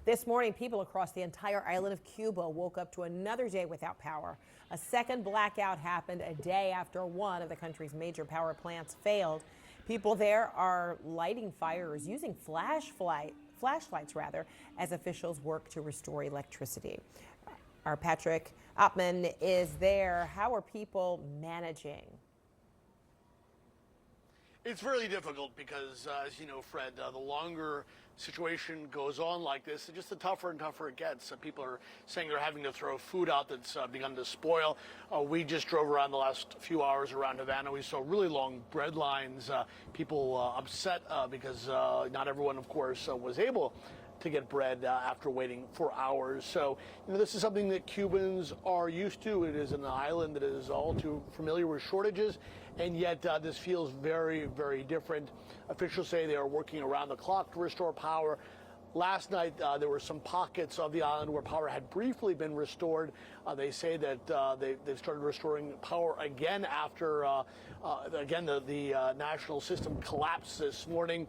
This morning, people across the entire island of Cuba woke up to another day without power. A second blackout happened a day after one of the country's major power plants failed. People there are lighting fires using flashlights as officials work to restore electricity. Our Patrick Oppman is there. How are people managing? It's really difficult because, as you know, Fred, the longer situation goes on like this, just the tougher and tougher it gets. People are saying they're having to throw food out that's begun to spoil. We just drove around the last few hours around Havana. We saw really long bread lines, people upset because not everyone, of course, was able to get bread after waiting for hours. So, this is something that Cubans are used to. It is an island that is all too familiar with shortages, and yet this feels very, very different. Officials say they are working around the clock to restore power. Last night, there were some pockets of the island where power had briefly been restored. They say that they've started restoring power again after, the national system collapsed this morning.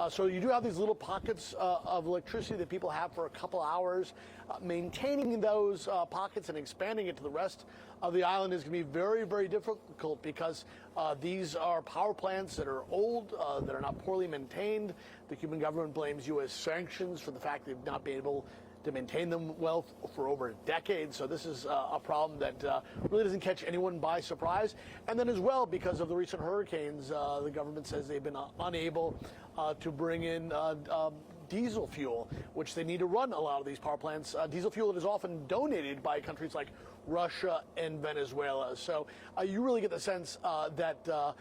So you do have these little pockets of electricity that people have for a couple hours. Maintaining those pockets and expanding it to the rest of the island is going to be very, very difficult because these are power plants that are old, that are not poorly maintained. The Cuban government blames U.S. sanctions for the fact they've not been able to maintain them well for over a decade. So this is a problem that really doesn't catch anyone by surprise. And then as well, because of the recent hurricanes, the government says they've been unable to bring in diesel fuel, which they need to run a lot of these power plants. Diesel fuel that is often donated by countries like Russia and Venezuela. So you really get the sense that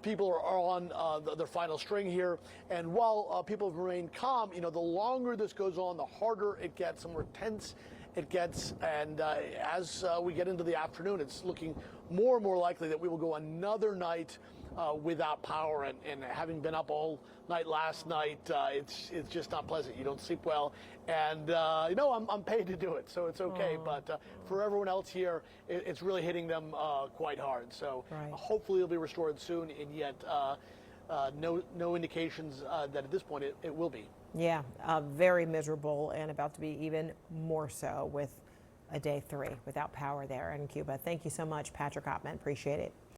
people are on their final string here. And while people have remained calm, the longer this goes on, the harder it gets, the more tense it gets. And as we get into the afternoon, it's looking more and more likely that we will go another night without power. And having been up all night last night, it's just not pleasant. You don't sleep well. And, I'm paid to do it, so it's okay. But for everyone else here, it's really hitting them quite hard. So hopefully it'll be restored soon. And yet no indications that at this point it will be. Yeah, very miserable and about to be even more so with a day 3 without power there in Cuba. Thank you so much, Patrick Oppman. Appreciate it.